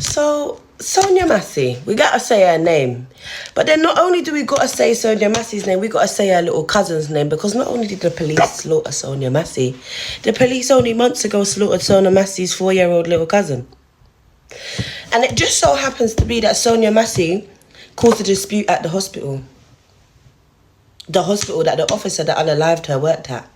So, Sonia Massey, we gotta say her name. But then not only do we gotta say Sonia Massey's name, we gotta say her little cousin's name, because not only did the police slaughter Sonia Massey, the police only months ago slaughtered Sonia Massey's 4-year-old little cousin. And it just so happens to be that Sonia Massey caused a dispute at the hospital. The hospital that the officer that unalived her worked at.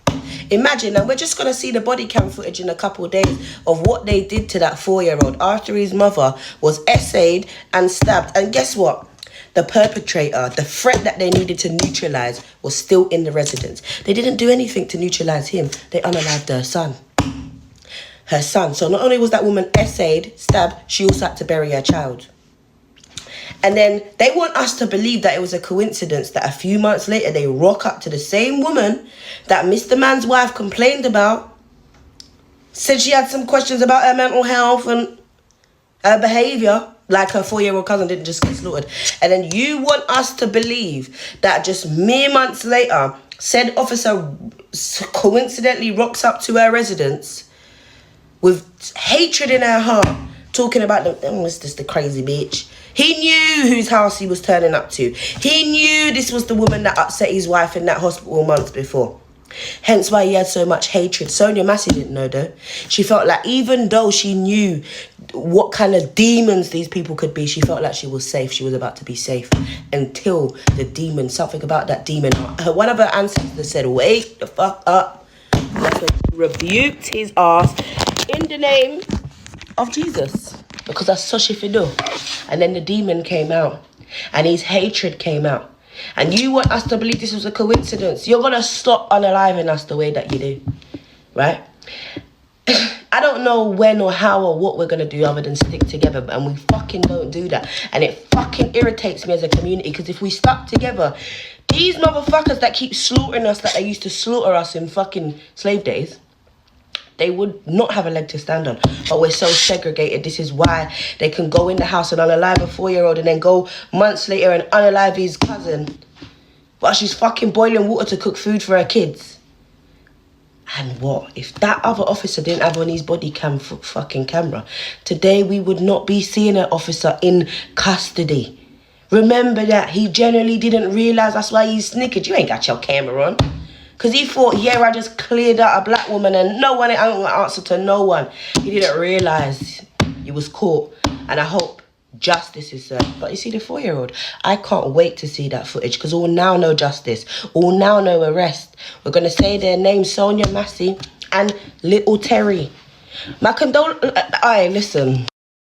Imagine, and we're just going to see the body cam footage in a couple of days of what they did to that 4-year-old after his mother was essayed and stabbed. And guess what? The perpetrator, the threat that they needed to neutralise, was still in the residence. They didn't do anything to neutralise him. They unalived her son. Her son. So not only was that woman essayed, stabbed, she also had to bury her child. And then they want us to believe that it was a coincidence that a few months later they rock up to the same woman that Mr. Man's wife complained about, said she had some questions about her mental health and her behaviour, like her 4-year-old cousin didn't just get slaughtered. And then you want us to believe that just mere months later, said officer coincidentally rocks up to her residence with hatred in her heart, talking about it's just the crazy bitch. He knew whose house he was turning up to. He knew this was the woman that upset his wife in that hospital months before. Hence why he had so much hatred. Sonia Massey didn't know though. She felt like even though she knew what kind of demons these people could be, she felt like she was safe. She was about to be safe until the demon, something about that demon. One of her ancestors said, wake the fuck up. That's when she rebuked his ass in the name of Jesus. Because that's such if you do. And then the demon came out. And his hatred came out. And you want us to believe this was a coincidence. You're going to stop unaliving us the way that you do. Right? I don't know when or how or what we're going to do other than stick together. And we fucking don't do that. And it fucking irritates me as a community. Because if we stuck together, these motherfuckers that keep slaughtering us, that they used to slaughter us in fucking slave days, they would not have a leg to stand on. But we're so segregated. This is why they can go in the house and unalive a 4-year-old and then go months later and unalive his cousin while she's fucking boiling water to cook food for her kids. And what? If that other officer didn't have on his body cam fucking camera, today we would not be seeing an officer in custody. Remember that. He generally didn't realise that's why he snickered. You ain't got your camera on. Because he thought, yeah, I just cleared out a black woman and no one, I don't answer to no one. He didn't realise he was caught. And I hope justice is served. But you see, the 4-year-old, I can't wait to see that footage because we'll now know justice. We'll now know arrest. We're going to say their names, Sonia Massey and Little Terry. My condol... listen.